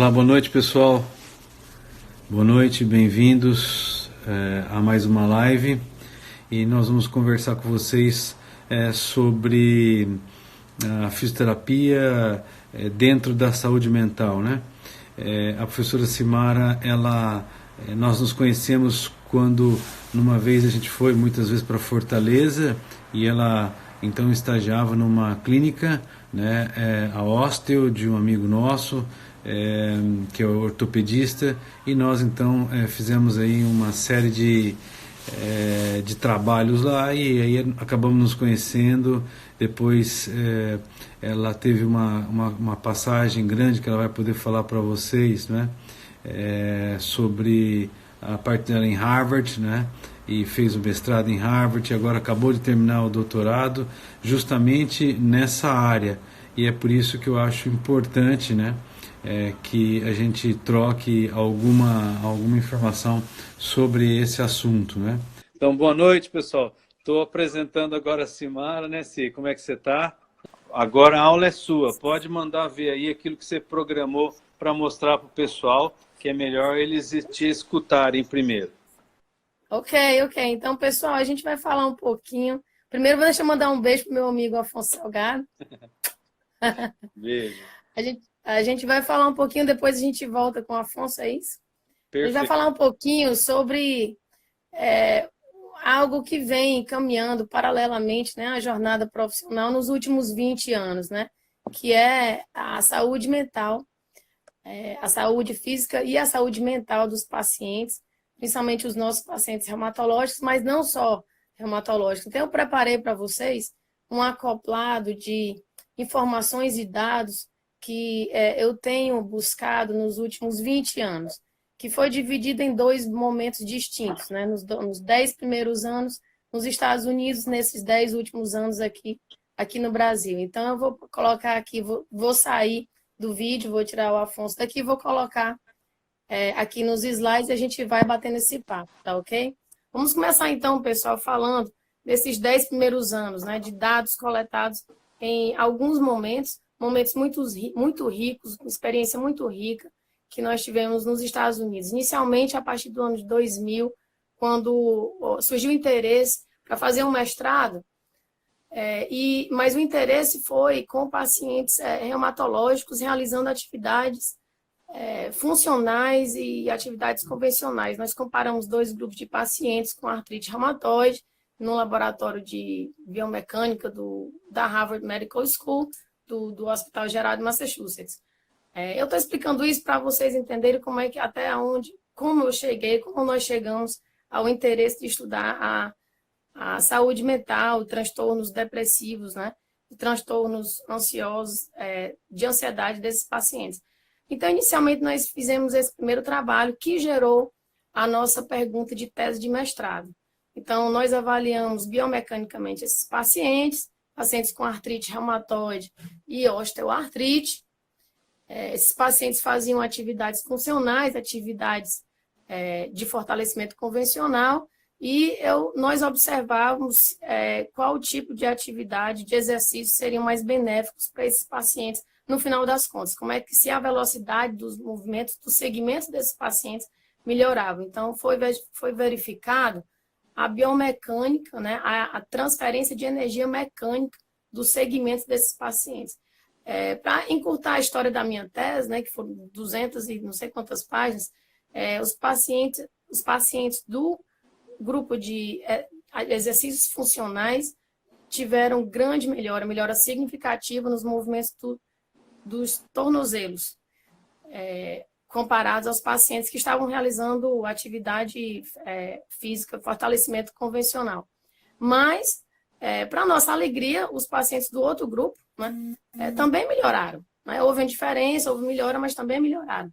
Olá, boa noite pessoal, boa noite, bem-vindos a mais uma live e nós vamos conversar com vocês sobre a fisioterapia dentro da saúde mental, né? A professora Simara, nós nos conhecemos quando numa vez a gente foi muitas vezes para Fortaleza e ela então estagiava numa clínica, né, a hósteo de um amigo nosso, que é o ortopedista, e nós então fizemos aí uma série de trabalhos lá e aí acabamos nos conhecendo. Depois ela teve uma passagem grande que ela vai poder falar para vocês, né, sobre a parte dela em Harvard, né, e fez o mestrado em Harvard, e agora acabou de terminar o doutorado justamente nessa área, e é por isso que eu acho importante, né, que a gente troque alguma informação sobre esse assunto, né? Então, boa noite, pessoal. Estou apresentando agora a Simara, né, Si? Como é que você está? Agora a aula é sua. Pode mandar ver aí aquilo que você programou para mostrar para o pessoal, que é melhor eles te escutarem primeiro. Ok. Então, pessoal, a gente vai falar um pouquinho. Primeiro, deixa eu mandar um beijo pro meu amigo Afonso Salgado. Beijo. A gente vai falar um pouquinho, depois a gente volta com o Afonso, é isso? A gente vai Perfeito. falar um pouquinho sobre algo que vem caminhando paralelamente, né, à jornada profissional nos últimos 20 anos, né? Que é a saúde mental, a saúde física e a saúde mental dos pacientes, principalmente os nossos pacientes reumatológicos, mas não só reumatológicos. Então, eu preparei para vocês um acoplado de informações e dados que eu tenho buscado nos últimos 20 anos, que foi dividido em dois momentos distintos, né? Nos 10 primeiros anos nos Estados Unidos, nesses 10 últimos anos aqui no Brasil. Então, eu vou colocar aqui, vou sair do vídeo, vou tirar o Afonso daqui e vou colocar aqui nos slides e a gente vai batendo esse papo, tá ok? Vamos começar então, pessoal, falando desses 10 primeiros anos, né, de dados coletados em alguns momentos muito ricos, com experiência muito rica, que nós tivemos nos Estados Unidos. Inicialmente, a partir do ano de 2000, quando surgiu o interesse para fazer um mestrado, mas o interesse foi com pacientes reumatológicos realizando atividades funcionais e atividades convencionais. Nós comparamos dois grupos de pacientes com artrite reumatoide no laboratório de biomecânica da Harvard Medical School, do Hospital Geral de Massachusetts. Eu estou explicando isso para vocês entenderem como é que como nós chegamos ao interesse de estudar a saúde mental, transtornos depressivos, né? E transtornos ansiosos, de ansiedade desses pacientes. Então, inicialmente, nós fizemos esse primeiro trabalho que gerou a nossa pergunta de tese de mestrado. Então, nós avaliamos biomecanicamente esses pacientes com artrite reumatoide e osteoartrite. Esses pacientes faziam atividades funcionais, atividades de fortalecimento convencional, e nós observávamos qual tipo de atividade, de exercício seriam mais benéficos para esses pacientes no final das contas. Como é que se a velocidade dos movimentos, dos segmentos desses pacientes melhorava. Então, foi verificado a biomecânica, né, a transferência de energia mecânica dos segmentos desses pacientes. Para encurtar a história da minha tese, né, que foram 200 e não sei quantas páginas, os pacientes do grupo de exercícios funcionais tiveram grande melhora significativa nos movimentos dos tornozelos, comparados aos pacientes que estavam realizando atividade física, fortalecimento convencional. Mas, para nossa alegria, os pacientes do outro grupo, né, também melhoraram. Né? Houve diferença, houve melhora, mas também melhoraram.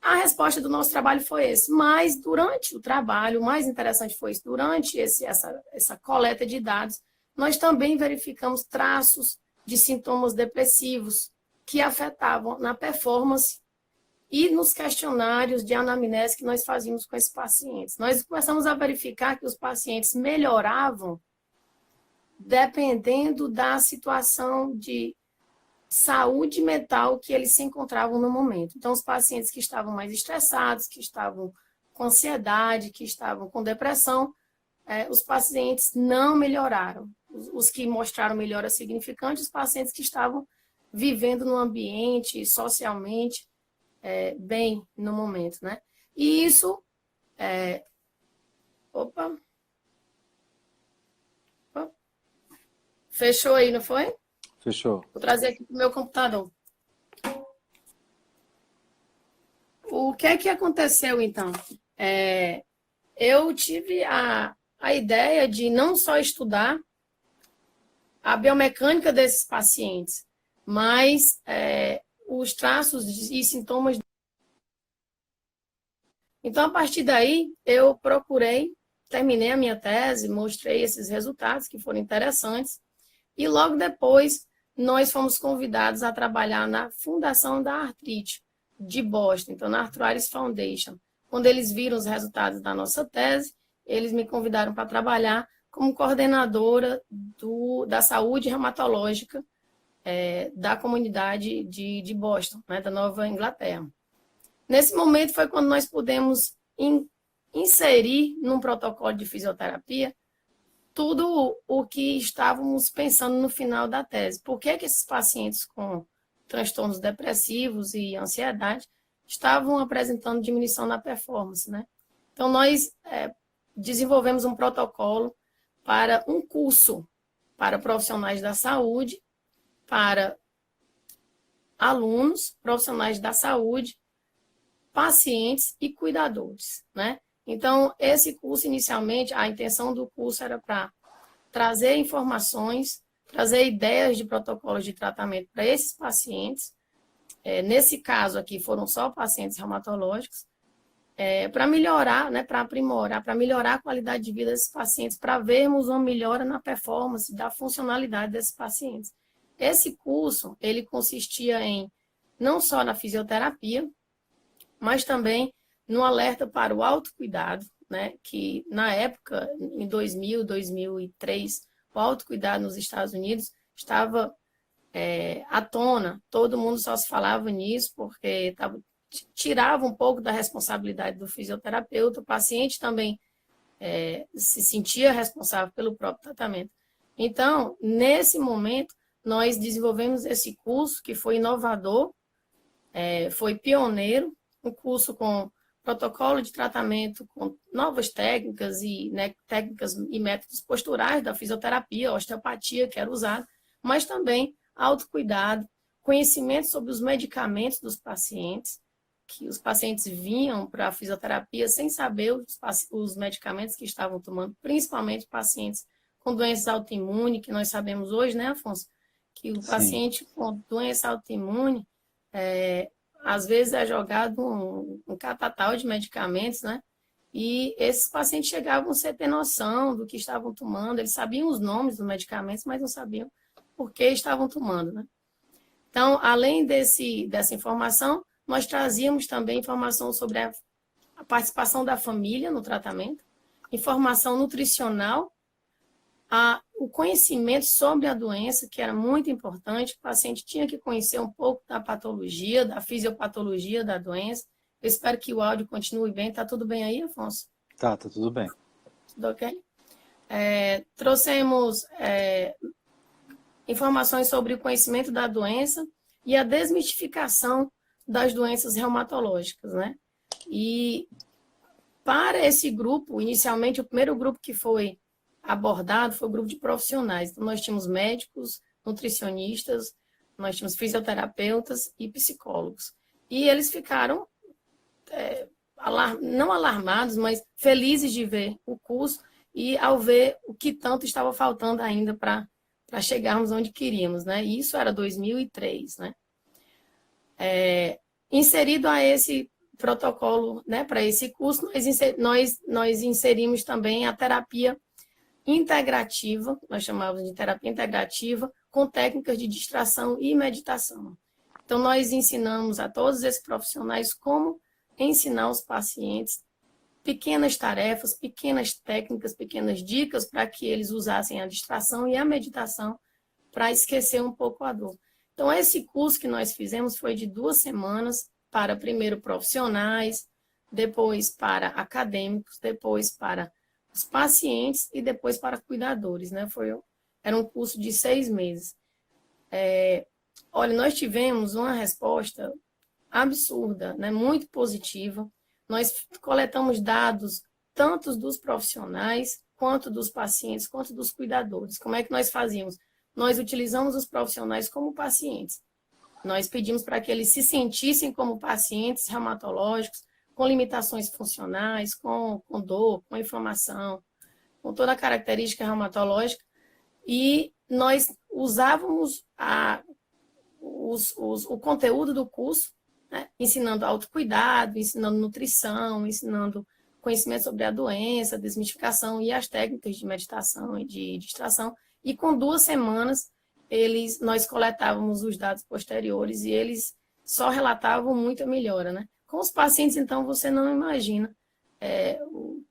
A resposta do nosso trabalho foi esse. Mas, durante o trabalho, o mais interessante foi isso, durante essa coleta de dados, nós também verificamos traços de sintomas depressivos que afetavam na performance e nos questionários de anamnese que nós fazíamos com esses pacientes. Nós começamos a verificar que os pacientes melhoravam dependendo da situação de saúde mental que eles se encontravam no momento. Então, os pacientes que estavam mais estressados, que estavam com ansiedade, que estavam com depressão, os pacientes não melhoraram. Os que mostraram melhora significante, os pacientes que estavam vivendo no ambiente, socialmente, bem no momento, né? E isso... Opa! Fechou aí, não foi? Fechou. Vou trazer aqui para o meu computador. O que é que aconteceu, então? Eu tive a ideia de não só estudar a biomecânica desses pacientes, mas os traços e sintomas. Então, a partir daí, eu terminei a minha tese, mostrei esses resultados que foram interessantes, e logo depois nós fomos convidados a trabalhar na Fundação da Artrite de Boston, então na Arthritis Foundation. Quando eles viram os resultados da nossa tese, eles me convidaram para trabalhar como coordenadora da saúde reumatológica da comunidade de Boston, né, da Nova Inglaterra. Nesse momento foi quando nós pudemos inserir num protocolo de fisioterapia tudo o que estávamos pensando no final da tese. Por que esses pacientes com transtornos depressivos e ansiedade estavam apresentando diminuição na performance, né? Então, nós desenvolvemos um protocolo para um curso para profissionais da saúde, para alunos, profissionais da saúde, pacientes e cuidadores, né? Então, esse curso, inicialmente, a intenção do curso era para trazer informações, trazer ideias de protocolos de tratamento para esses pacientes. Nesse caso aqui, foram só pacientes reumatológicos, para melhorar, né, para aprimorar, para melhorar a qualidade de vida desses pacientes, para vermos uma melhora na performance, da funcionalidade desses pacientes. Esse curso, ele consistia não só na fisioterapia, mas também no alerta para o autocuidado, né, que na época, em 2000, 2003, o autocuidado nos Estados Unidos estava à tona, todo mundo só se falava nisso porque tirava um pouco da responsabilidade do fisioterapeuta, o paciente também se sentia responsável pelo próprio tratamento. Então, nesse momento, nós desenvolvemos esse curso que foi inovador, foi pioneiro, um curso com protocolo de tratamento, com novas técnicas técnicas e métodos posturais da fisioterapia, osteopatia que era usada, mas também autocuidado, conhecimento sobre os medicamentos dos pacientes, que os pacientes vinham para a fisioterapia sem saber os medicamentos que estavam tomando, principalmente pacientes com doenças autoimunes, que nós sabemos hoje, né, Afonso, que o paciente com doença autoimune, às vezes é jogado um catatal de medicamentos, né? E esses pacientes chegavam sem ter noção do que estavam tomando, eles sabiam os nomes dos medicamentos, mas não sabiam por que estavam tomando, né? Então, além dessa informação, nós trazíamos também informação sobre a participação da família no tratamento, informação nutricional, o conhecimento sobre a doença, que era muito importante. O paciente tinha que conhecer um pouco da patologia, da fisiopatologia da doença. Eu espero que o áudio continue bem. Está tudo bem aí, Afonso? Tá tudo bem. Tudo ok? Trouxemos informações sobre o conhecimento da doença e a desmistificação das doenças reumatológicas, né? E para esse grupo, inicialmente, o primeiro grupo que foi abordado foi o grupo de profissionais. Então, nós tínhamos médicos, nutricionistas, nós tínhamos fisioterapeutas e psicólogos. E eles ficaram, não alarmados, mas felizes de ver o curso e ao ver o que tanto estava faltando ainda para chegarmos onde queríamos, né? E isso era 2003, né? Inserido a esse protocolo, né, para esse curso, nós inserimos também a terapia integrativa, nós chamávamos de terapia integrativa, com técnicas de distração e meditação. Então, nós ensinamos a todos esses profissionais como ensinar os pacientes pequenas tarefas, pequenas técnicas, pequenas dicas para que eles usassem a distração e a meditação para esquecer um pouco a dor. Então, esse curso que nós fizemos foi de 2 semanas para, primeiro, profissionais, depois para acadêmicos, depois para os pacientes e depois para cuidadores, né? Era um curso de 6 meses. Olha, nós tivemos uma resposta absurda, né? Muito positiva. Nós coletamos dados tanto dos profissionais, quanto dos pacientes, quanto dos cuidadores. Como é que nós fazíamos? Nós utilizamos os profissionais como pacientes. Nós pedimos para que eles se sentissem como pacientes reumatológicos, com limitações funcionais, com dor, com inflamação, com toda a característica reumatológica, e nós usávamos o conteúdo do curso, né? Ensinando autocuidado, ensinando nutrição, ensinando conhecimento sobre a doença, desmistificação e as técnicas de meditação e de distração. E com 2 semanas, nós coletávamos os dados posteriores e eles só relatavam muita melhora, né? Com os pacientes, então, você não imagina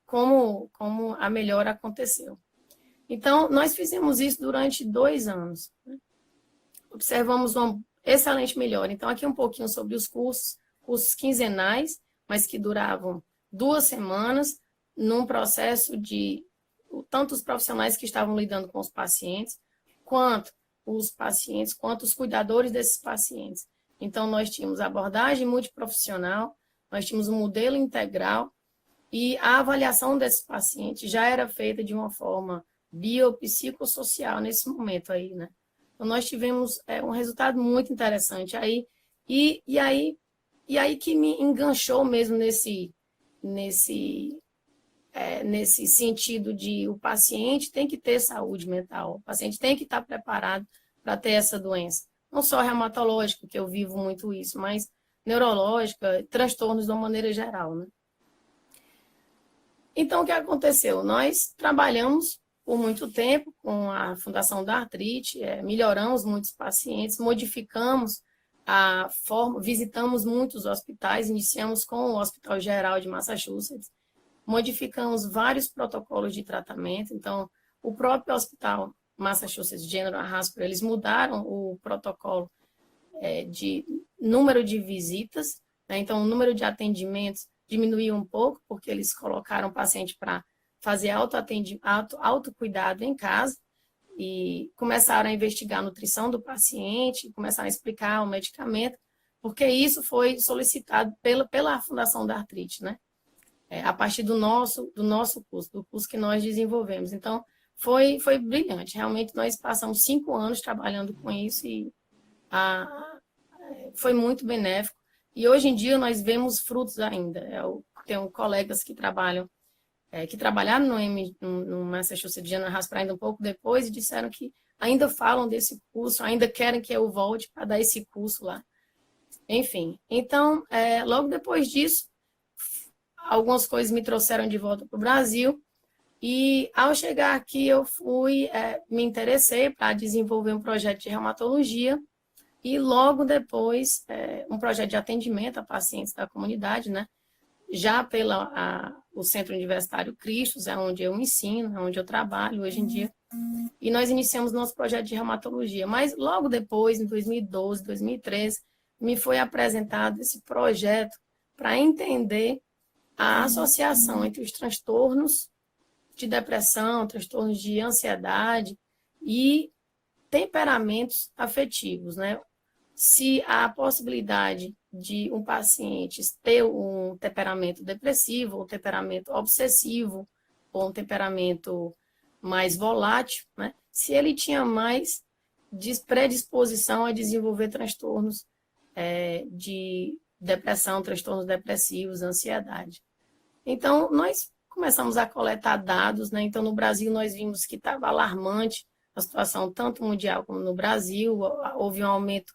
como a melhora aconteceu. Então, nós fizemos isso durante 2 anos, né? Observamos uma excelente melhora. Então, aqui um pouquinho sobre os cursos quinzenais, mas que duravam 2 semanas, num processo de tanto os profissionais que estavam lidando com os pacientes, quanto os cuidadores desses pacientes. Então, nós tínhamos abordagem multiprofissional, nós tínhamos um modelo integral e a avaliação desses pacientes já era feita de uma forma biopsicossocial nesse momento aí, né? Então, nós tivemos um resultado muito interessante aí, e aí que me enganchou mesmo nesse sentido de o paciente tem que ter saúde mental, o paciente tem que estar preparado para ter essa doença. Não só reumatológica, que eu vivo muito isso, mas neurológica, transtornos de uma maneira geral, né? Então, o que aconteceu? Nós trabalhamos por muito tempo com a Fundação da Artrite, melhoramos muitos pacientes, modificamos a forma, visitamos muitos hospitais, iniciamos com o Hospital Geral de Massachusetts, modificamos vários protocolos de tratamento. Então, o próprio Hospital Massachusetts General Hospital, eles mudaram o protocolo de número de visitas, né? Então, o número de atendimentos diminuiu um pouco, porque eles colocaram o paciente para fazer autocuidado em casa e começaram a investigar a nutrição do paciente, começaram a explicar o medicamento, porque isso foi solicitado pela Fundação da Artrite, né? A partir do nosso curso, do curso que nós desenvolvemos. Então, foi brilhante. Realmente, nós passamos 5 anos trabalhando com isso e foi muito benéfico. E hoje em dia, nós vemos frutos ainda. Eu tenho colegas que trabalharam no Massachusetts General Hospital ainda um pouco depois e disseram que ainda falam desse curso, ainda querem que eu volte para dar esse curso lá. Enfim, então, logo depois disso, algumas coisas me trouxeram de volta para o Brasil e, ao chegar aqui, eu me interessei para desenvolver um projeto de reumatologia e, logo depois, um projeto de atendimento a pacientes da comunidade, né? Já o Centro Universitário Cristos, é onde eu ensino, é onde eu trabalho hoje em dia. E nós iniciamos nosso projeto de reumatologia. Mas logo depois, em 2012, 2013, me foi apresentado esse projeto para entender a associação entre os transtornos de depressão, transtornos de ansiedade e temperamentos afetivos, né? Se há a possibilidade de um paciente ter um temperamento depressivo, um temperamento obsessivo, ou um temperamento mais volátil, né? Se ele tinha mais predisposição a desenvolver transtornos de depressão, transtornos depressivos, ansiedade. Então, nós começamos a coletar dados, né? Então, no Brasil, nós vimos que estava alarmante a situação, tanto mundial como no Brasil. Houve um aumento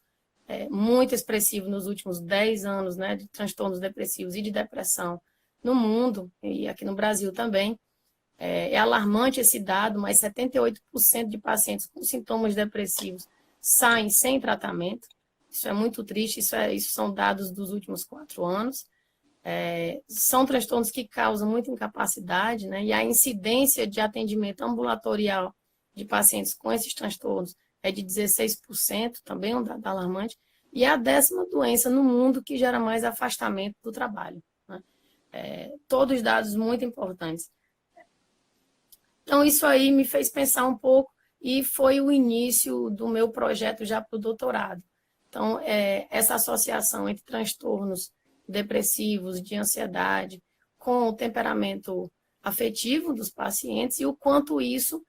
muito expressivo nos últimos 10 anos, né, de transtornos depressivos e de depressão no mundo, e aqui no Brasil também. É alarmante esse dado, mas 78% de pacientes com sintomas depressivos saem sem tratamento. Isso é muito triste, isso são dados dos últimos 4 anos. São transtornos que causam muita incapacidade, né? E a incidência de atendimento ambulatorial de pacientes com esses transtornos é de 16%, também um dado alarmante, e é a 10ª doença no mundo que gera mais afastamento do trabalho, né? Todos dados muito importantes. Então, isso aí me fez pensar um pouco e foi o início do meu projeto já para o doutorado. Então, essa associação entre transtornos depressivos, de ansiedade, com o temperamento afetivo dos pacientes e o quanto isso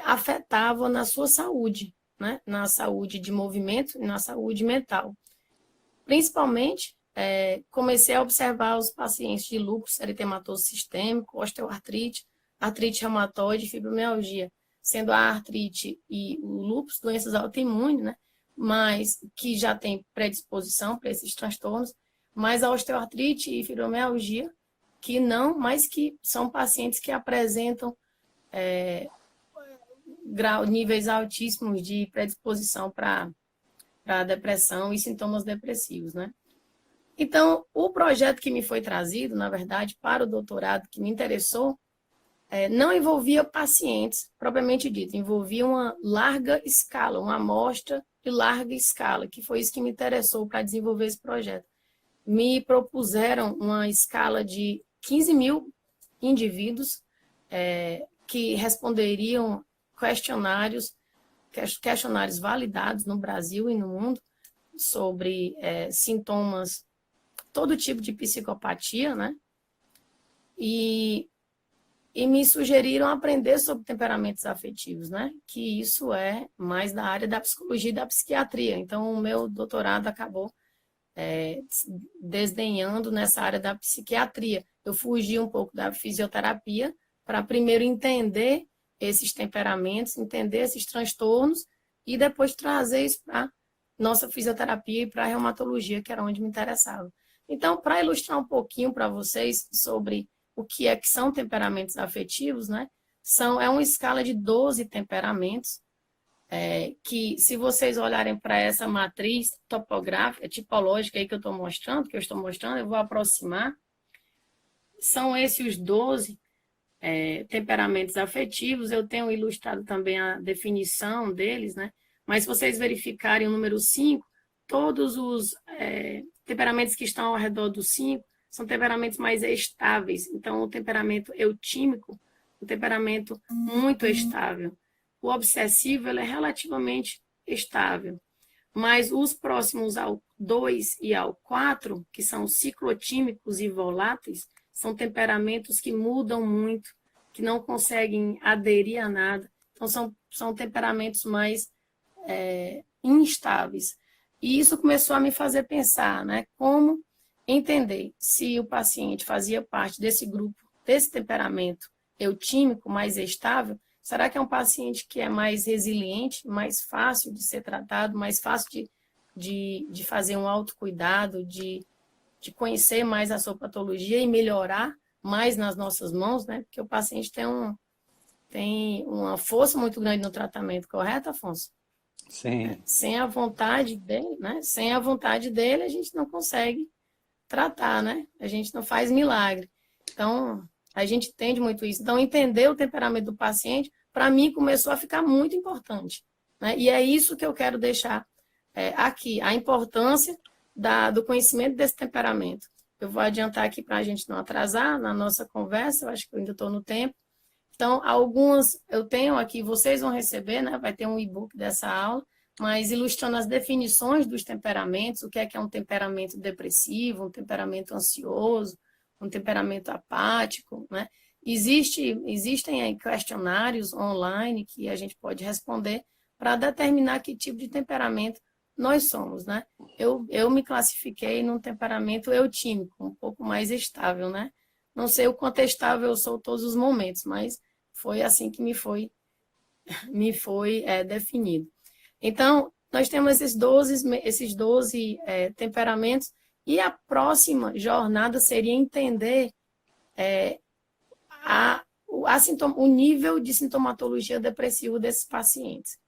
afetava na sua saúde, né? Na saúde de movimento e na saúde mental. Principalmente, comecei a observar os pacientes de lúpus eritematoso sistêmico, osteoartrite, artrite reumatoide, fibromialgia, sendo a artrite e o lúpus doenças autoimunes, né? Mas que já tem predisposição para esses transtornos, mas a osteoartrite e fibromialgia que não, mas que são pacientes que apresentam níveis altíssimos de predisposição para depressão e sintomas depressivos, né? Então, o projeto que me foi trazido, na verdade, para o doutorado, que me interessou, não envolvia pacientes, propriamente dito, envolvia uma larga escala, uma amostra de larga escala, que foi isso que me interessou para desenvolver esse projeto. Me propuseram uma escala de 15 mil indivíduos que responderiam questionários validados no Brasil e no mundo sobre sintomas, todo tipo de psicopatia, né? E me sugeriram aprender sobre temperamentos afetivos, né? Que isso é mais da área da psicologia e da psiquiatria. Então, o meu doutorado acabou desdenhando nessa área da psiquiatria. Eu fugi um pouco da fisioterapia para primeiro entender esses temperamentos, entender esses transtornos e depois trazer isso para nossa fisioterapia e para a reumatologia, que era onde me interessava. Então, para ilustrar um pouquinho para vocês sobre o que são temperamentos afetivos, né? É uma escala de 12 temperamentos, que se vocês olharem para essa matriz topográfica, tipológica aí que eu estou mostrando, eu vou aproximar, são esses os 12 temperamentos afetivos. Eu tenho ilustrado também a definição deles, né? Mas se vocês verificarem o número 5, todos os temperamentos que estão ao redor do 5 são temperamentos mais estáveis. Então, o temperamento eutímico, um temperamento muito estável. O obsessivo, ele é relativamente estável. Mas os próximos ao 2 e ao 4, que são ciclotímicos e voláteis, são temperamentos que mudam muito, que não conseguem aderir a nada. Então, são temperamentos mais instáveis. E isso começou a me fazer pensar, né? Como entender se o paciente fazia parte desse grupo, desse temperamento eutímico mais estável. Será que é um paciente que é mais resiliente, mais fácil de ser tratado, mais fácil de fazer um autocuidado, de conhecer mais a sua patologia e melhorar mais nas nossas mãos, né? Porque o paciente tem uma força muito grande no tratamento, correto, Afonso? Sim. Sem a vontade dele, né? Sem a vontade dele, a gente não consegue tratar, né? A gente não faz milagre. Então, a gente entende muito isso. Então, entender o temperamento do paciente, para mim, começou a ficar muito importante, né? E é isso que eu quero deixar aqui, a importância do conhecimento desse temperamento. Eu vou adiantar aqui para a gente não atrasar na nossa conversa, eu acho que eu ainda estou no tempo. Então, algumas eu tenho aqui, vocês vão receber, né? Vai ter um e-book dessa aula, mas ilustrando as definições dos temperamentos, o que é um temperamento depressivo, um temperamento ansioso, um temperamento apático, né? Existem aí questionários online que a gente pode responder para determinar que tipo de temperamento nós somos, né? Eu me classifiquei num temperamento eutímico, um pouco mais estável, né? Não sei o quanto estável eu sou todos os momentos, mas foi assim que me foi definido. Então, nós temos esses 12 temperamentos, e a próxima jornada seria entender o nível de sintomatologia depressiva desses pacientes.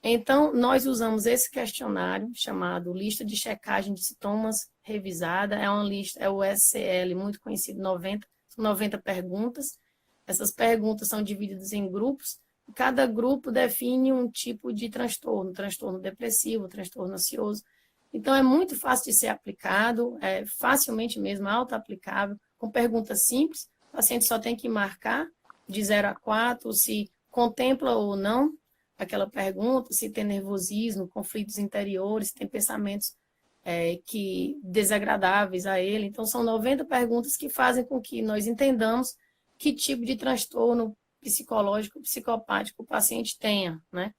Então, nós usamos esse questionário chamado Lista de Checagem de Sintomas Revisada. É uma lista, é o SCL, muito conhecido, são 90 perguntas. Essas perguntas são divididas em grupos, cada grupo define um tipo de transtorno, transtorno depressivo, transtorno ansioso. Então, é muito fácil de ser aplicado, é facilmente mesmo, auto-aplicável, com perguntas simples. O paciente só tem que marcar de 0 a 4, se contempla ou não aquela pergunta, se tem nervosismo, conflitos interiores, se tem pensamentos desagradáveis a ele. Então, são 90 perguntas que fazem com que nós entendamos que tipo de transtorno psicológico, psicopático o paciente tenha, né?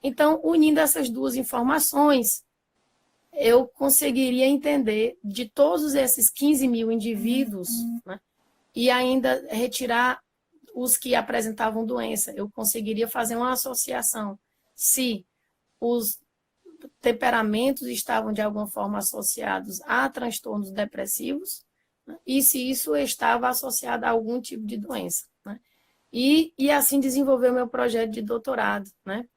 Então, unindo essas duas informações, eu conseguiria entender de todos esses 15 mil indivíduos, né, e ainda retirar os que apresentavam doença. Eu conseguiria fazer uma associação se os temperamentos estavam de alguma forma associados a transtornos depressivos, né, e se isso estava associado a algum tipo de doença, né? E assim desenvolver o meu projeto de doutorado, né?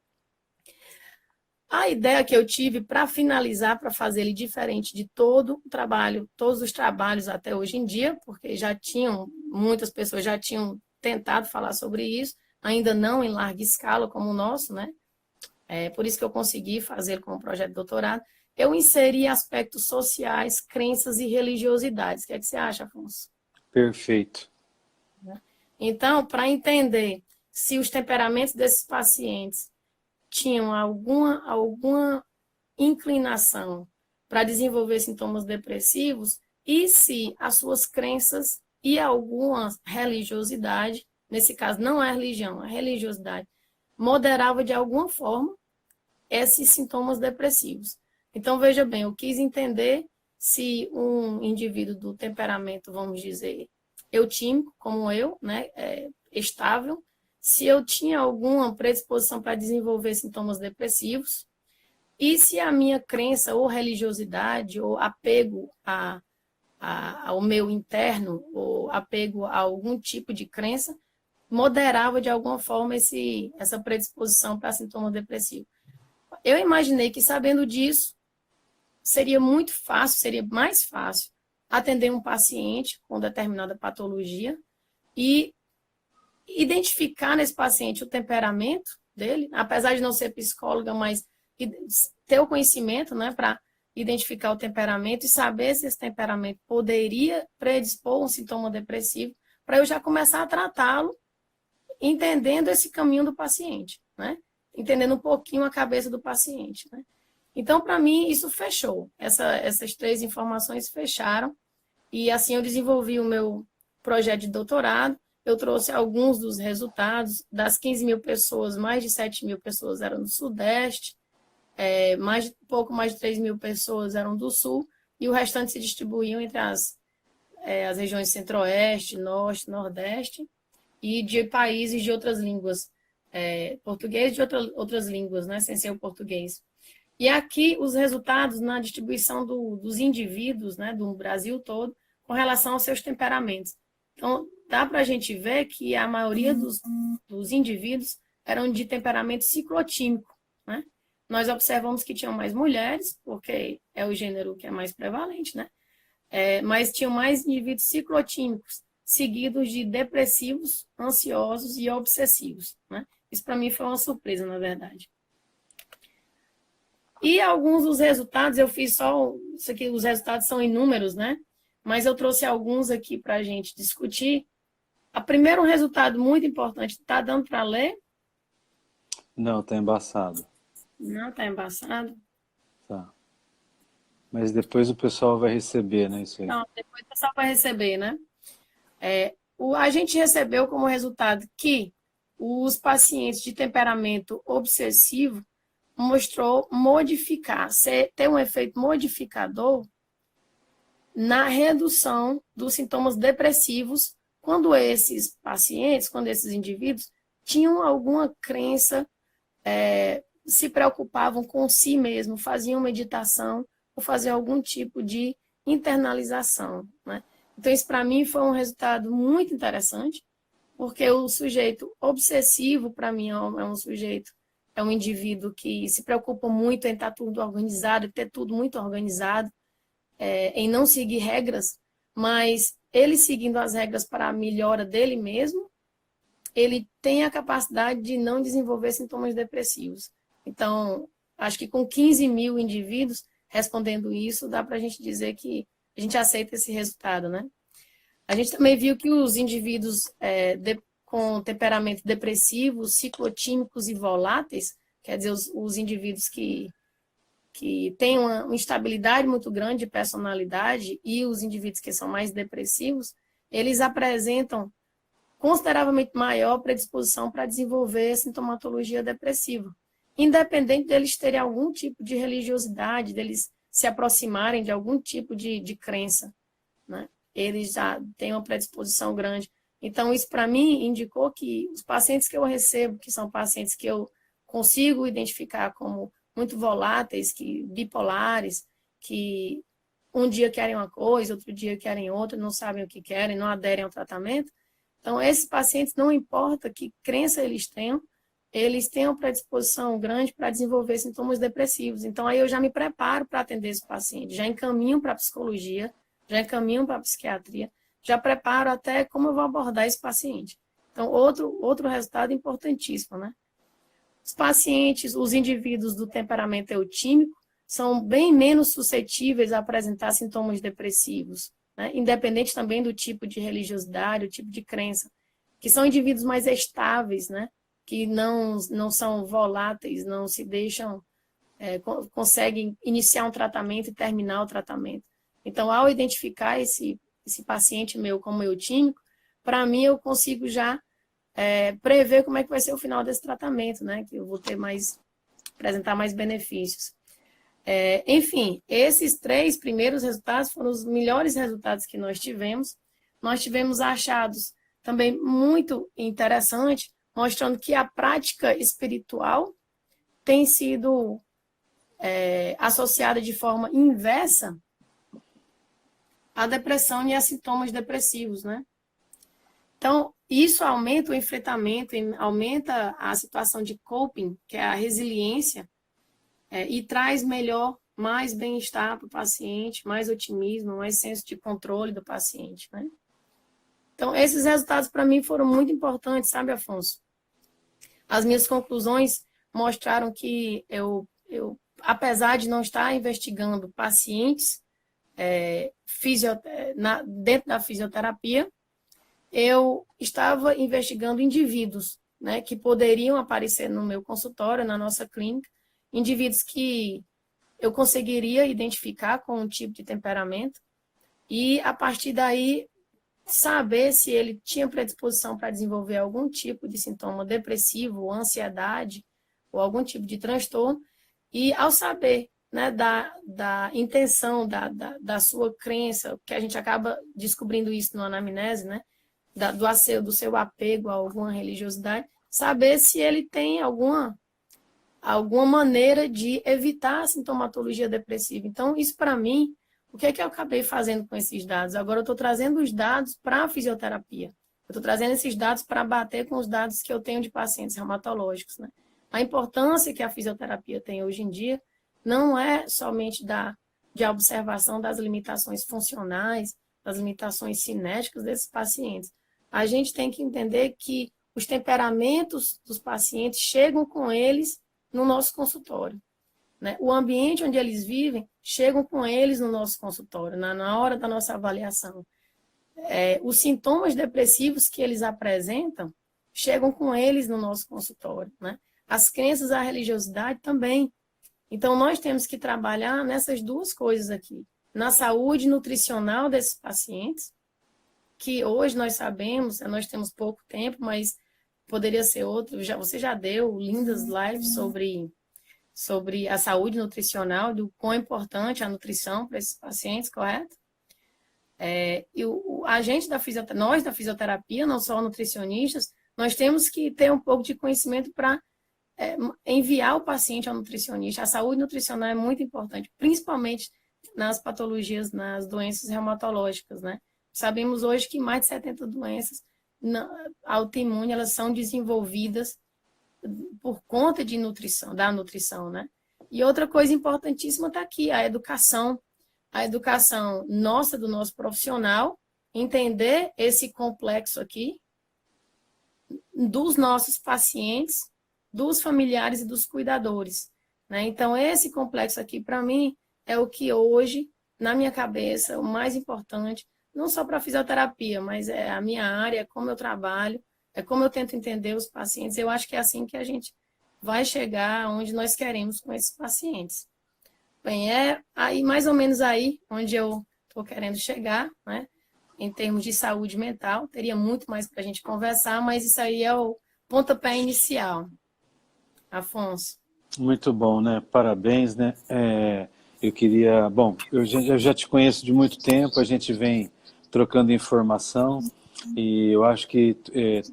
A ideia que eu tive para finalizar, para fazer ele diferente de todo o trabalho, todos os trabalhos até hoje em dia, porque muitas pessoas já tinham tentado falar sobre isso, ainda não em larga escala como o nosso, né? Por isso que eu consegui fazer como projeto de doutorado. Eu inseri aspectos sociais, crenças e religiosidades. O que é que você acha, Afonso? Perfeito. Então, para entender se os temperamentos desses pacientes tinham alguma inclinação para desenvolver sintomas depressivos e se as suas crenças e alguma religiosidade, nesse caso não é religião, é religiosidade, moderava de alguma forma esses sintomas depressivos. Então, veja bem, eu quis entender se um indivíduo do temperamento, vamos dizer, eutímico, como eu, né, estável, se eu tinha alguma predisposição para desenvolver sintomas depressivos e se a minha crença ou religiosidade ou apego ao meu interno ou apego a algum tipo de crença moderava de alguma forma essa predisposição para sintoma depressivo. Eu imaginei que, sabendo disso, seria muito fácil, seria mais fácil atender um paciente com determinada patologia e identificar nesse paciente o temperamento dele, apesar de não ser psicóloga, mas ter o conhecimento, né, para identificar o temperamento e saber se esse temperamento poderia predispor um sintoma depressivo, para eu já começar a tratá-lo, entendendo esse caminho do paciente, né? Entendendo um pouquinho a cabeça do paciente, né? Então, para mim, isso fechou. Essas 3 informações fecharam. E assim eu desenvolvi o meu projeto de doutorado. Eu trouxe alguns dos resultados. Das 15 mil pessoas, mais de 7 mil pessoas eram do Sudeste, pouco mais de 3 mil pessoas eram do Sul, e o restante se distribuíam entre as regiões Centro-Oeste, Norte, Nordeste, e de países de outras línguas, português e de outras línguas, né, sem ser o português. E aqui os resultados na distribuição dos indivíduos, né, do Brasil todo, com relação aos seus temperamentos. Então, dá para a gente ver que a maioria dos indivíduos eram de temperamento ciclotímico, né? Nós observamos que tinham mais mulheres, porque é o gênero que é mais prevalente, né? Mas tinham mais indivíduos ciclotímicos, seguidos de depressivos, ansiosos e obsessivos, né? Isso para mim foi uma surpresa, na verdade. E alguns dos resultados, eu fiz só, isso aqui, os resultados são inúmeros, né? Mas eu trouxe alguns aqui para a gente discutir. O primeiro resultado muito importante, está dando para ler? Não, tá embaçado. Não, está embaçado. Tá. Mas depois o pessoal vai receber, né, isso aí? Não, depois o pessoal vai receber, né? A gente recebeu como resultado que os pacientes de temperamento obsessivo mostrou ter um efeito modificador na redução dos sintomas depressivos quando esses pacientes, quando esses indivíduos tinham alguma crença, se preocupavam com si mesmo, faziam meditação ou faziam algum tipo de internalização, né? Então, isso para mim foi um resultado muito interessante, porque o sujeito obsessivo, para mim, é um indivíduo que se preocupa muito em estar tudo organizado, ter tudo muito organizado, em não seguir regras, mas ele seguindo as regras para a melhora dele mesmo ele tem a capacidade de não desenvolver sintomas depressivos. Então, acho que com 15 mil indivíduos respondendo isso, dá para a gente dizer que a gente aceita esse resultado, né? A gente também viu que os indivíduos com temperamento depressivo, ciclotímicos e voláteis, quer dizer, os indivíduos que têm uma instabilidade muito grande de personalidade e os indivíduos que são mais depressivos, eles apresentam consideravelmente maior predisposição para desenvolver sintomatologia depressiva, independente deles terem algum tipo de religiosidade, deles se aproximarem de algum tipo de crença, né? Eles já têm uma predisposição grande. Então, isso para mim indicou que os pacientes que eu recebo, que são pacientes que eu consigo identificar como muito voláteis, que bipolares, que um dia querem uma coisa, outro dia querem outra, não sabem o que querem, não aderem ao tratamento. Então, esses pacientes, não importa que crença eles tenham predisposição grande para desenvolver sintomas depressivos. Então, aí eu já me preparo para atender esse paciente, já encaminho para a psicologia, já encaminho para a psiquiatria, já preparo até como eu vou abordar esse paciente. Então, outro resultado importantíssimo, né? Os pacientes, os indivíduos do temperamento eutímico, são bem menos suscetíveis a apresentar sintomas depressivos, né? Independente também do tipo de religiosidade, o tipo de crença, que são indivíduos mais estáveis, né? Que não são voláteis, não se deixam, conseguem iniciar um tratamento e terminar o tratamento. Então, ao identificar esse paciente meu como eutímico, para mim eu consigo já prever como é que vai ser o final desse tratamento, né? Que eu vou apresentar mais benefícios. Enfim, esses 3 primeiros resultados foram os melhores resultados que nós tivemos. Nós tivemos achados também muito interessantes, mostrando que a prática espiritual tem sido associada de forma inversa à depressão e a sintomas depressivos, né? Então, isso aumenta o enfrentamento, aumenta a situação de coping, que é a resiliência, e traz mais bem-estar para o paciente, mais otimismo, mais senso de controle do paciente, né? Então, esses resultados para mim foram muito importantes, sabe, Afonso? As minhas conclusões mostraram que eu apesar de não estar investigando pacientes dentro da fisioterapia, eu estava investigando indivíduos, né, que poderiam aparecer no meu consultório, na nossa clínica, indivíduos que eu conseguiria identificar com um tipo de temperamento e, a partir daí, saber se ele tinha predisposição para desenvolver algum tipo de sintoma depressivo, ansiedade ou algum tipo de transtorno. E, ao saber, né, da intenção, da sua crença, que a gente acaba descobrindo isso no anamnese, né, do seu apego a alguma religiosidade, saber se ele tem alguma maneira de evitar a sintomatologia depressiva. Então, isso para mim, o que é que eu acabei fazendo com esses dados? Agora eu estou trazendo os dados para a fisioterapia. Eu estou trazendo esses dados para bater com os dados que eu tenho de pacientes reumatológicos, né? A importância que a fisioterapia tem hoje em dia não é somente de observação das limitações funcionais, das limitações cinéticas desses pacientes. A gente tem que entender que os temperamentos dos pacientes chegam com eles no nosso consultório, né? O ambiente onde eles vivem chegam com eles no nosso consultório, na hora da nossa avaliação. Os sintomas depressivos que eles apresentam chegam com eles no nosso consultório, né? As crenças, a religiosidade também. Então, nós temos que trabalhar nessas duas coisas aqui. Na saúde nutricional desses pacientes, que hoje nós sabemos, nós temos pouco tempo, mas poderia ser outro. Você já deu lindas lives sobre a saúde nutricional, do quão importante a nutrição para esses pacientes, correto? A gente nós da fisioterapia, não só nutricionistas, nós temos que ter um pouco de conhecimento para enviar o paciente ao nutricionista. A saúde nutricional é muito importante, principalmente nas patologias, nas doenças reumatológicas, né? Sabemos hoje que mais de 70 doenças autoimunes, elas são desenvolvidas por conta da nutrição, né? E outra coisa importantíssima está aqui, a educação nossa, do nosso profissional, entender esse complexo aqui, dos nossos pacientes, dos familiares e dos cuidadores, né? Então, esse complexo aqui, para mim, é o que hoje, na minha cabeça, o mais importante, não só para a fisioterapia, mas é a minha área, é como eu trabalho, é como eu tento entender os pacientes. Eu acho que é assim que a gente vai chegar onde nós queremos com esses pacientes. Bem, é aí mais ou menos aí onde eu estou querendo chegar, né? Em termos de saúde mental. Teria muito mais para a gente conversar, mas isso aí é o pontapé inicial. Afonso. Muito bom, né? Parabéns, né? Eu queria... Bom, eu já te conheço de muito tempo, a gente vem trocando informação e eu acho que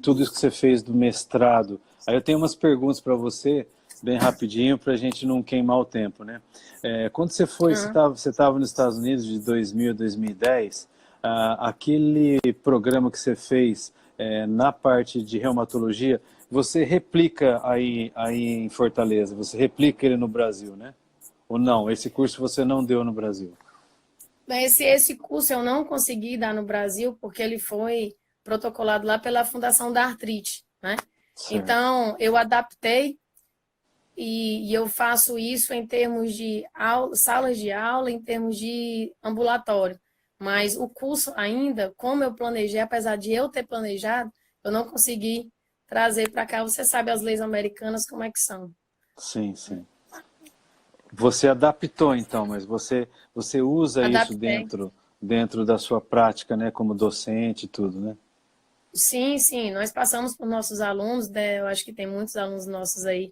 tudo isso que você fez do mestrado... Aí eu tenho umas perguntas para você, bem rapidinho, para a gente não queimar o tempo, né? Quando você foi, você estava nos Estados Unidos de 2000 a 2010, aquele programa que você fez na parte de reumatologia, você replica aí em Fortaleza, você replica ele no Brasil, né? Ou não? Esse curso você não deu no Brasil? Bem, esse curso eu não consegui dar no Brasil porque ele foi protocolado lá pela Fundação da Artrite, né? Certo. Então, eu adaptei e eu faço isso em termos de aula, salas de aula, em termos de ambulatório. Mas o curso ainda, como eu planejei, apesar de eu ter planejado, eu não consegui trazer para cá. Você sabe as leis americanas como é que são. Sim, sim. Você adaptou então, mas você usa isso Adaptei. dentro da sua prática, né, como docente e tudo, né? Sim, sim. Nós passamos por nossos alunos, né? Eu acho que tem muitos alunos nossos aí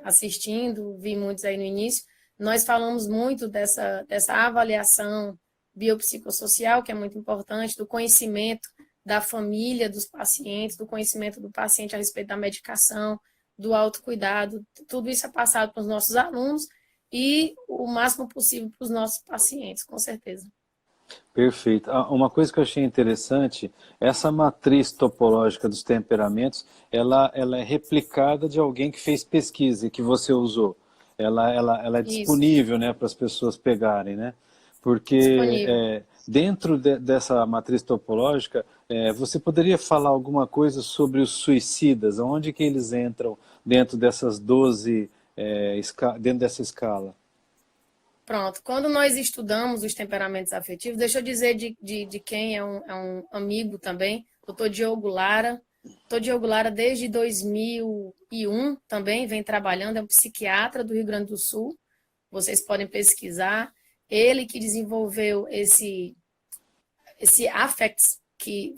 assistindo, vi muitos aí no início. Nós falamos muito dessa avaliação biopsicossocial, que é muito importante, do conhecimento da família dos pacientes, do conhecimento do paciente a respeito da medicação, do autocuidado. Tudo isso é passado para os nossos alunos e o máximo possível para os nossos pacientes, com certeza. Perfeito. Uma coisa que eu achei interessante, essa matriz topológica dos temperamentos, ela é replicada de alguém que fez pesquisa e que você usou. Ela é Isso, disponível, né, para as pessoas pegarem, né? Porque disponível. dentro dessa matriz topológica, você poderia falar alguma coisa sobre os suicidas? Onde que eles entram dentro dessas 12, dentro dessa escala? Pronto. Quando nós estudamos os temperamentos afetivos, deixa eu dizer de quem é um amigo também, doutor Diogo Lara. Doutor Diogo Lara, desde 2001, também vem trabalhando, é um psiquiatra do Rio Grande do Sul. Vocês podem pesquisar. Ele que desenvolveu esse affects, que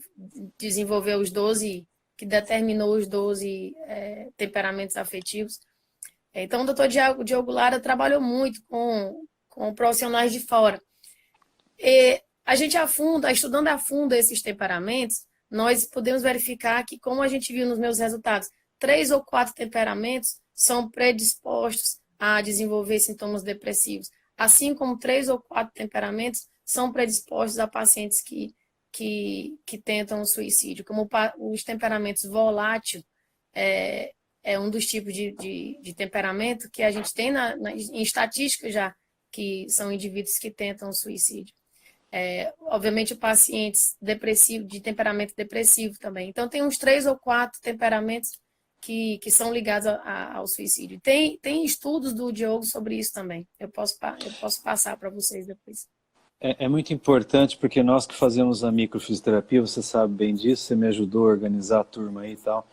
desenvolveu os 12, que determinou os 12 temperamentos afetivos. Então, o doutor Diogo Lara trabalhou muito com profissionais de fora. E a gente estudando a fundo esses temperamentos, nós podemos verificar que, como a gente viu nos meus resultados, 3 ou 4 temperamentos são predispostos a desenvolver sintomas depressivos, assim como 3 ou 4 temperamentos são predispostos a pacientes que tentam o suicídio, como os temperamentos volátil, é um dos tipos de temperamento que a gente tem em estatística já, que são indivíduos que tentam o suicídio. Obviamente, pacientes depressivos, de temperamento depressivo também. Então, tem uns 3 ou 4 temperamentos que são ligados ao suicídio. Tem estudos do Diogo sobre isso também. Eu posso passar para vocês depois. É muito importante porque nós que fazemos a microfisioterapia, você sabe bem disso, você me ajudou a organizar a turma aí e tal.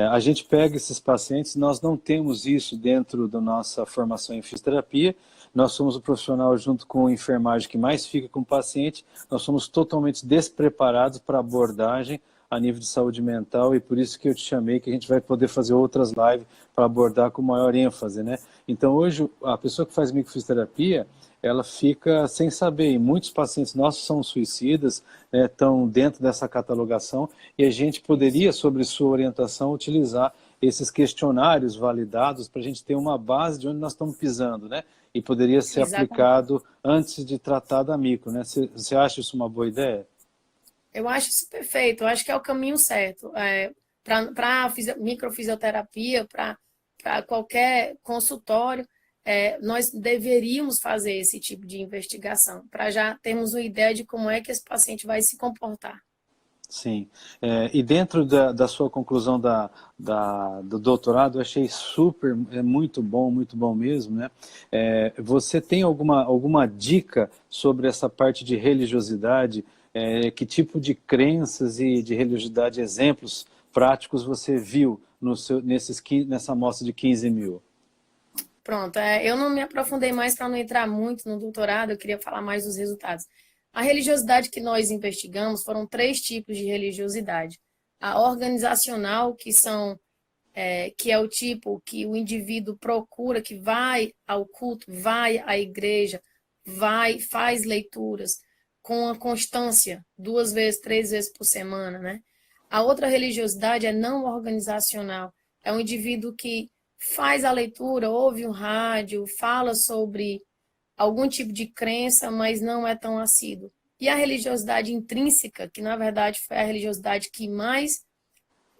A gente pega esses pacientes, nós não temos isso dentro da nossa formação em fisioterapia, nós somos o profissional junto com a enfermagem que mais fica com o paciente, nós somos totalmente despreparados para abordagem a nível de saúde mental e por isso que eu te chamei, que a gente vai poder fazer outras lives para abordar com maior ênfase, né? Então hoje a pessoa que faz microfisioterapia, ela fica sem saber, e muitos pacientes nossos são suicidas, né, estão dentro dessa catalogação, e a gente poderia, sobre sua orientação, utilizar esses questionários validados para a gente ter uma base de onde nós estamos pisando, né? E poderia ser Exatamente. aplicado antes de tratar da micro, né? Você acha isso uma boa ideia? Eu acho isso perfeito, eu acho que é o caminho certo. Para microfisioterapia, para qualquer consultório, nós deveríamos fazer esse tipo de investigação, para já termos uma ideia de como é que esse paciente vai se comportar. Sim. E dentro da sua conclusão do doutorado, eu achei super, muito bom mesmo, né? Você tem alguma dica sobre essa parte de religiosidade? Que tipo de crenças e de religiosidade, exemplos práticos você viu nessa amostra de 15 mil? Pronto, eu não me aprofundei mais para não entrar muito no doutorado, eu queria falar mais dos resultados. A religiosidade que nós investigamos foram 3 tipos de religiosidade. A organizacional, que é o tipo que o indivíduo procura, que vai ao culto, vai à igreja, faz leituras com a constância, 2 vezes, 3 vezes por semana, né? A outra religiosidade é não organizacional. É um indivíduo que faz a leitura, ouve um rádio, fala sobre algum tipo de crença, mas não é tão assíduo. E a religiosidade intrínseca, que na verdade foi a religiosidade que mais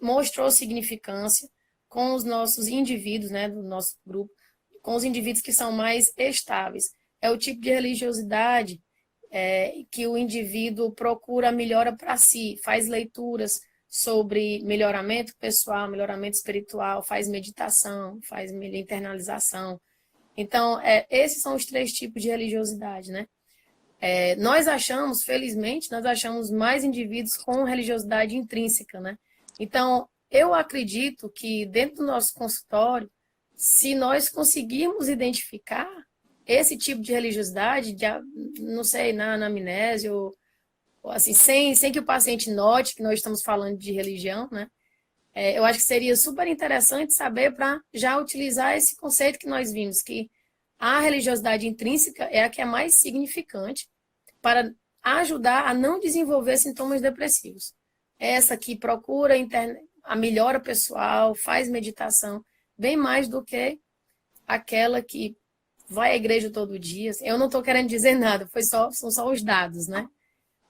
mostrou significância com os nossos indivíduos, né, do nosso grupo, com os indivíduos que são mais estáveis. É o tipo de religiosidade que o indivíduo procura melhora para si, faz leituras sobre melhoramento pessoal, melhoramento espiritual, faz meditação, faz internalização. Então, esses são os 3 tipos de religiosidade, né? Nós achamos, felizmente, nós achamos mais indivíduos com religiosidade intrínseca, né? Então, eu acredito que dentro do nosso consultório, se nós conseguirmos identificar esse tipo de religiosidade, não sei, na anamnese, ou assim, sem que o paciente note que nós estamos falando de religião, né? Eu acho que seria super interessante saber para já utilizar esse conceito que nós vimos, que a religiosidade intrínseca é a que é mais significante para ajudar a não desenvolver sintomas depressivos. Essa que procura a melhora pessoal, faz meditação, bem mais do que aquela que vai à igreja todo dia. Eu não estou querendo dizer nada, são só os dados, né?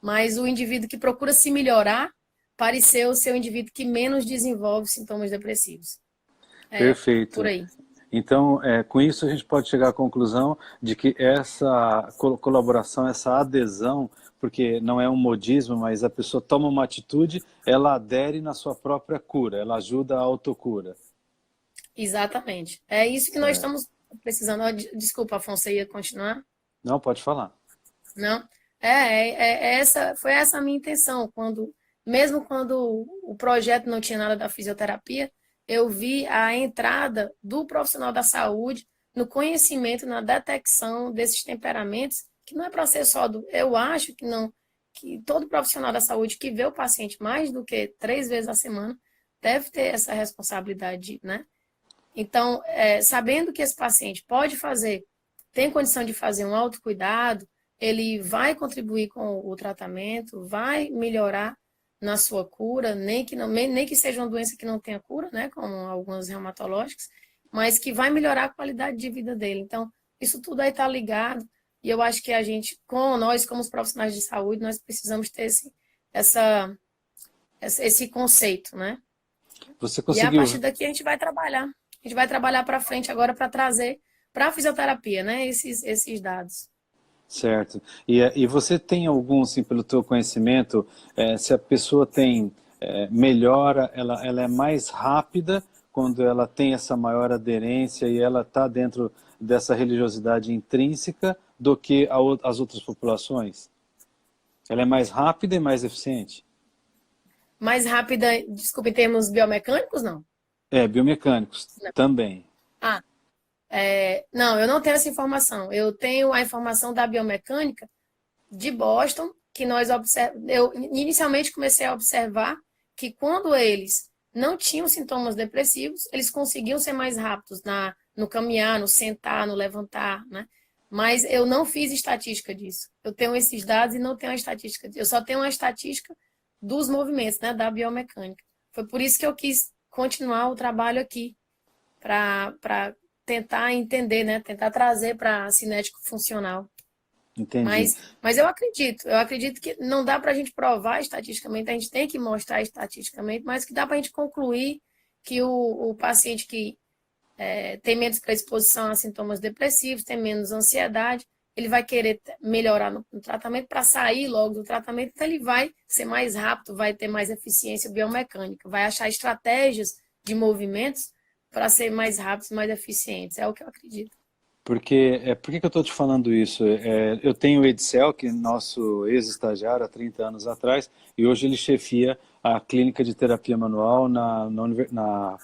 Mas o indivíduo que procura se melhorar pareceu ser o indivíduo que menos desenvolve sintomas depressivos. Perfeito. Por aí. Então, com isso a gente pode chegar à conclusão de que essa colaboração, essa adesão, porque não é um modismo, mas a pessoa toma uma atitude, ela adere na sua própria cura, ela ajuda a autocura. Exatamente. É isso que nós estamos precisando. Desculpa, Afonso, você ia continuar? Não, pode falar. Não? Foi essa a minha intenção. Mesmo quando o projeto não tinha nada da fisioterapia, eu vi a entrada do profissional da saúde no conhecimento, na detecção desses temperamentos, que não é para ser só eu acho que não, que todo profissional da saúde que vê o paciente mais do que 3 vezes a semana deve ter essa responsabilidade, né? Então, sabendo que esse paciente tem condição de fazer um autocuidado, ele vai contribuir com o tratamento, vai melhorar na sua cura, nem que seja uma doença que não tenha cura, né, como algumas reumatológicas, mas que vai melhorar a qualidade de vida dele. Então, isso tudo aí está ligado, e eu acho que nós, como os profissionais de saúde, nós precisamos ter esse conceito, né? Você conseguiu... E a partir daqui a gente vai trabalhar. A gente vai trabalhar para frente agora para trazer para a fisioterapia, né, esses dados. Certo. E você tem algum, assim, pelo teu conhecimento, se a pessoa tem melhora, ela é mais rápida quando ela tem essa maior aderência e ela está dentro dessa religiosidade intrínseca do que as outras populações? Ela é mais rápida e mais eficiente? Mais rápida, desculpa, em termos biomecânicos, não? Biomecânicos também. Não, eu não tenho essa informação. Eu tenho a informação da biomecânica de Boston, que eu inicialmente comecei a observar que quando eles não tinham sintomas depressivos, eles conseguiam ser mais rápidos no caminhar, no sentar, no levantar, né? Mas eu não fiz estatística disso. Eu tenho esses dados e não tenho a estatística. Eu só tenho a estatística dos movimentos, né, da biomecânica. Foi por isso que eu quis continuar o trabalho aqui, para tentar entender, né, tentar trazer para a cinético funcional. Entendi. Mas eu acredito que não dá para a gente provar estatisticamente, a gente tem que mostrar estatisticamente, mas que dá para a gente concluir que o paciente que tem menos predisposição a sintomas depressivos, tem menos ansiedade, ele vai querer melhorar no tratamento para sair logo do tratamento, então ele vai ser mais rápido, vai ter mais eficiência biomecânica, vai achar estratégias de movimentos para ser mais rápidos, mais eficientes. É o que eu acredito. Por que eu estou te falando isso? Eu tenho o Edsel, que é nosso ex-estagiário há 30 anos atrás, e hoje ele chefia a clínica de terapia manual na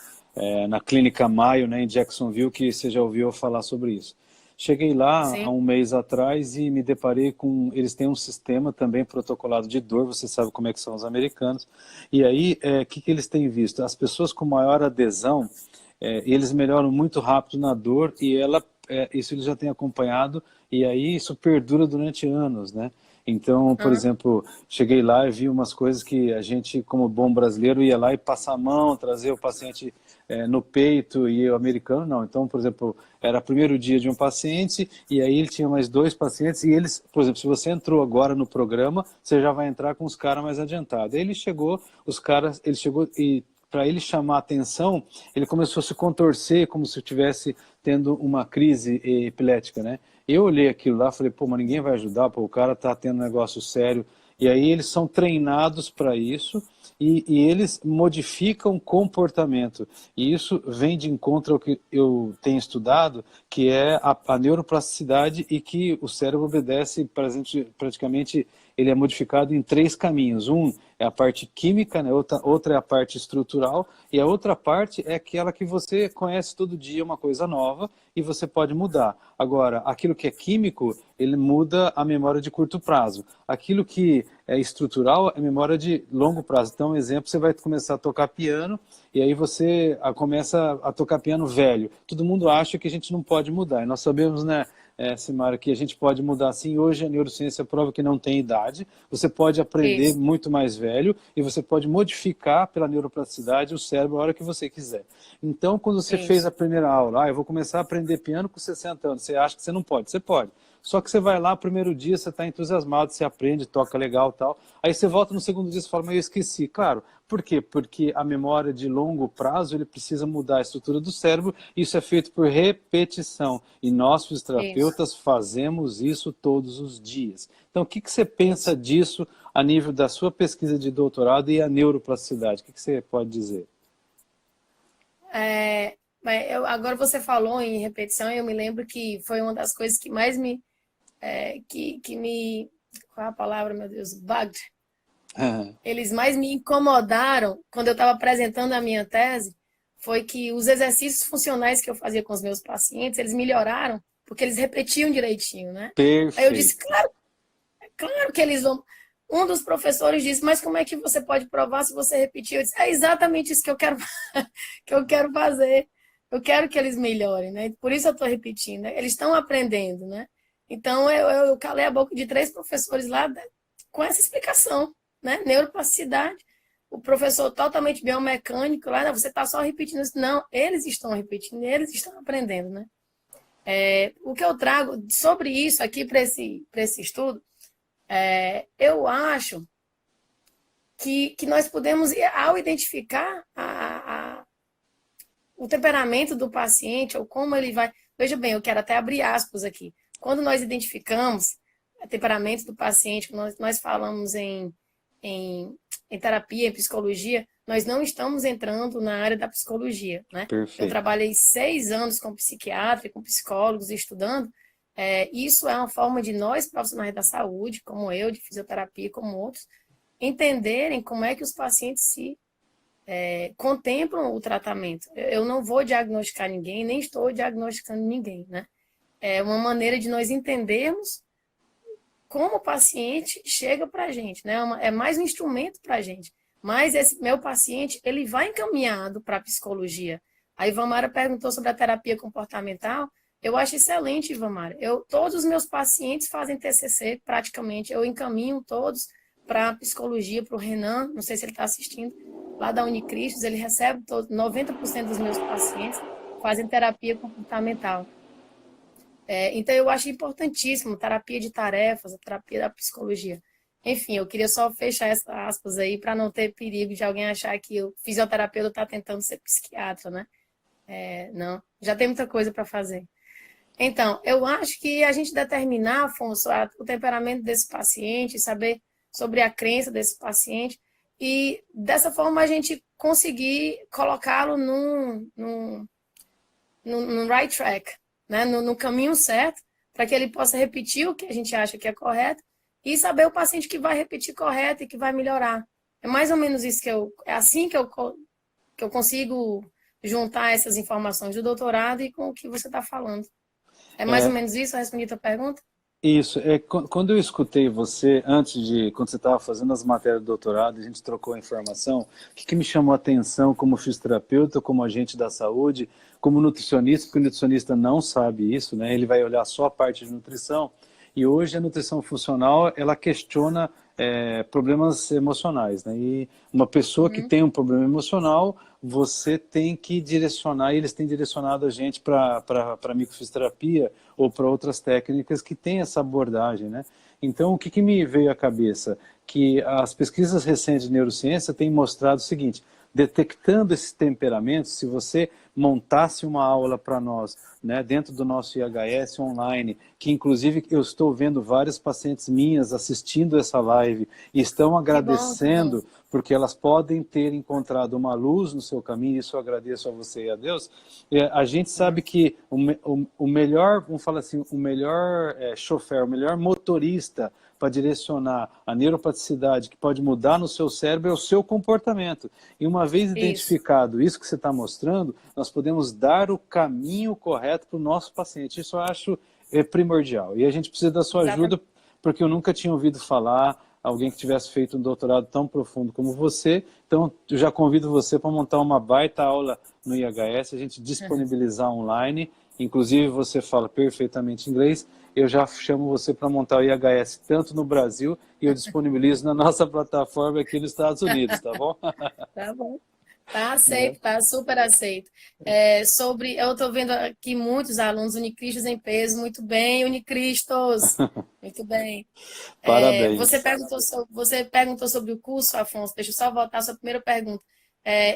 Clínica Mayo, né, em Jacksonville, que você já ouviu falar sobre isso. Cheguei lá há Sim. um mês atrás e me deparei com... Eles têm um sistema também protocolado de dor, você sabe como é que são os americanos. E aí, que eles têm visto? As pessoas com maior adesão, eles melhoram muito rápido na dor e isso eles já têm acompanhado e aí isso perdura durante anos, né? Então, por Uhum. exemplo, cheguei lá e vi umas coisas que a gente, como bom brasileiro, ia lá e passar a mão, trazer o paciente no peito, e o americano não. Então, por exemplo, era o primeiro dia de um paciente e aí ele tinha mais 2 pacientes e eles, por exemplo, se você entrou agora no programa, você já vai entrar com os caras mais adiantados. Aí ele chegou e para ele chamar a atenção, ele começou a se contorcer como se estivesse tendo uma crise epilética, né? Eu olhei aquilo lá e falei, pô, mas ninguém vai ajudar, pô, o cara tá tendo um negócio sério. E aí eles são treinados para isso e eles modificam comportamento. E isso vem de encontro ao que eu tenho estudado, que é a neuroplasticidade e que o cérebro obedece, praticamente, ele é modificado em 3 caminhos. Um é a parte química, né? Outra é a parte estrutural e a outra parte é aquela que você conhece todo dia, uma coisa nova, e você pode mudar. Agora, aquilo que é químico, ele muda a memória de curto prazo. Aquilo que é estrutural é memória de longo prazo. Então, um exemplo, você vai começar a tocar piano e aí você começa a tocar piano velho. Todo mundo acha que a gente não pode mudar. E nós sabemos, né, Simara, que a gente pode mudar sim. Hoje a neurociência prova que não tem idade. Você pode aprender Isso. muito mais velho e você pode modificar pela neuroplasticidade o cérebro a hora que você quiser. Então, quando você fez a Isso. primeira aula, eu vou começar a aprender piano com 60 anos, você acha que você não pode? Você pode. Só que você vai lá, primeiro dia, você está entusiasmado, você aprende, toca legal e tal. Aí você volta no segundo dia e fala, mas eu esqueci. Claro, por quê? Porque a memória de longo prazo, ele precisa mudar a estrutura do cérebro, e isso é feito por repetição. E nós, Isso. fisioterapeutas, fazemos isso todos os dias. Então, o que você pensa Isso. disso a nível da sua pesquisa de doutorado e a neuroplasticidade? O que você pode dizer? Mas agora você falou em repetição, e eu me lembro que foi uma das coisas que mais que me, qual é a palavra, meu Deus, bugged. Eles mais me incomodaram quando eu estava apresentando a minha tese, foi que os exercícios funcionais que eu fazia com os meus pacientes, eles melhoraram, porque eles repetiam direitinho, né? Aí eu disse, Perfeito. claro que eles vão. Um dos professores disse, mas como é que você pode provar se você repetir? Eu disse, é exatamente isso que eu quero, que eu quero fazer. Eu quero que eles melhorem, né? Por isso eu estou repetindo, né? Eles estão aprendendo, né? Então eu calei a boca de 3 professores lá com essa explicação, né? Neuroplasticidade. O professor totalmente biomecânico lá, você está só repetindo isso. Não, eles estão repetindo, eles estão aprendendo, né? O que eu trago sobre isso aqui para esse estudo, eu acho que nós podemos, ao identificar o temperamento do paciente, ou como ele vai... Veja bem, eu quero até abrir aspas aqui. Quando nós identificamos o temperamento do paciente, quando nós falamos em terapia, em psicologia, nós não estamos entrando na área da psicologia, né? Eu Perfeito. trabalhei 6 anos com psiquiatra, com psicólogos, estudando. Isso é uma forma de nós, profissionais da saúde, como eu, de fisioterapia, como outros, entenderem como é que os pacientes se contemplam o tratamento. Eu não vou diagnosticar ninguém, nem estou diagnosticando ninguém, né? É uma maneira de nós entendermos como o paciente chega para a gente, né? É mais um instrumento para a gente. Mas esse meu paciente, ele vai encaminhado para a psicologia. A Ivamara perguntou sobre a terapia comportamental. Eu acho excelente, Ivamara. Todos os meus pacientes fazem TCC, praticamente. Eu encaminho todos para a psicologia, para o Renan, não sei se ele está assistindo, lá da Unicristos, ele recebe 90% dos meus pacientes fazem terapia comportamental. Então, eu acho importantíssimo terapia de tarefas, a terapia da psicologia. Enfim, eu queria só fechar essas aspas aí para não ter perigo de alguém achar que o fisioterapeuta está tentando ser psiquiatra, né? Não, já tem muita coisa para fazer. Então, eu acho que a gente determinar, Afonso, o temperamento desse paciente, saber sobre a crença desse paciente, e dessa forma a gente conseguir colocá-lo no right track, né? No caminho certo, para que ele possa repetir o que a gente acha que é correto e saber o paciente que vai repetir correto e que vai melhorar. É mais ou menos isso é assim que eu consigo juntar essas informações do doutorado e com o que você está falando. É mais ou menos isso? Eu respondi a tua pergunta? Isso, quando eu escutei você, quando você estava fazendo as matérias do doutorado, a gente trocou a informação, o que me chamou a atenção como fisioterapeuta, como agente da saúde, como nutricionista, porque o nutricionista não sabe isso, né? Ele vai olhar só a parte de nutrição, e hoje a nutrição funcional, ela questiona problemas emocionais, né? E uma pessoa que tem um problema emocional, você tem que direcionar, e eles têm direcionado a gente para microfisioterapia ou para outras técnicas que têm essa abordagem, né? Então, o que me veio à cabeça? Que as pesquisas recentes de neurociência têm mostrado o seguinte: detectando esses temperamentos, se você montasse uma aula para nós, né, dentro do nosso IHS online, que inclusive eu estou vendo várias pacientes minhas assistindo essa live e estão agradecendo, porque elas podem ter encontrado uma luz no seu caminho, isso eu agradeço a você e a Deus. A gente sabe que o melhor, vamos falar assim, o melhor chofer, o melhor motorista para direcionar a neuropaticidade que pode mudar no seu cérebro é o seu comportamento. E uma vez identificado isso que você está mostrando, nós podemos dar o caminho correto para o nosso paciente. Isso eu acho primordial. E a gente precisa da sua ajuda, porque eu nunca tinha ouvido falar alguém que tivesse feito um doutorado tão profundo como você. Então, eu já convido você para montar uma baita aula no IHS, a gente disponibilizar online. Inclusive, você fala perfeitamente inglês. Eu já chamo você para montar o IHS tanto no Brasil e eu disponibilizo na nossa plataforma aqui nos Estados Unidos, tá bom? Tá bom. Tá aceito, tá super aceito. Eu estou vendo aqui muitos alunos Unicristos em peso, muito bem, Unicristos, muito bem. Parabéns. Você perguntou sobre o curso, Afonso, deixa eu só voltar à sua primeira pergunta.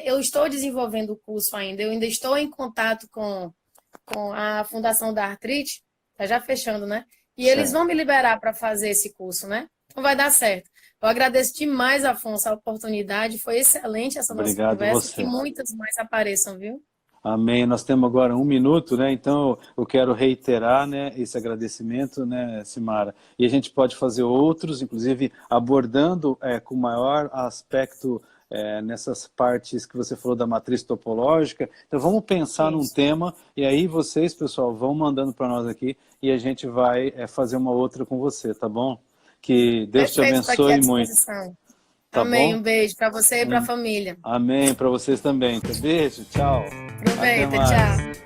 Eu estou desenvolvendo o curso ainda, eu ainda estou em contato com a Fundação da Artrite, tá já fechando, né? E eles vão me liberar para fazer esse curso, né? Então vai dar certo. Eu agradeço demais, Afonso, a oportunidade. Foi excelente essa nossa conversa. Que muitas mais apareçam, viu? Amém. Nós temos agora 1 minuto, né? Então eu quero reiterar, né, esse agradecimento, né, Simara? E a gente pode fazer outros, inclusive abordando com maior aspecto nessas partes que você falou da matriz topológica. Então vamos pensar num tema e aí vocês, pessoal, vão mandando para nós aqui e a gente vai fazer uma outra com você, tá bom? Que Deus te abençoe muito. Tá Amém, bom? Um beijo para você e para a família. Amém, para vocês também. Beijo, tchau. Aproveita, tchau.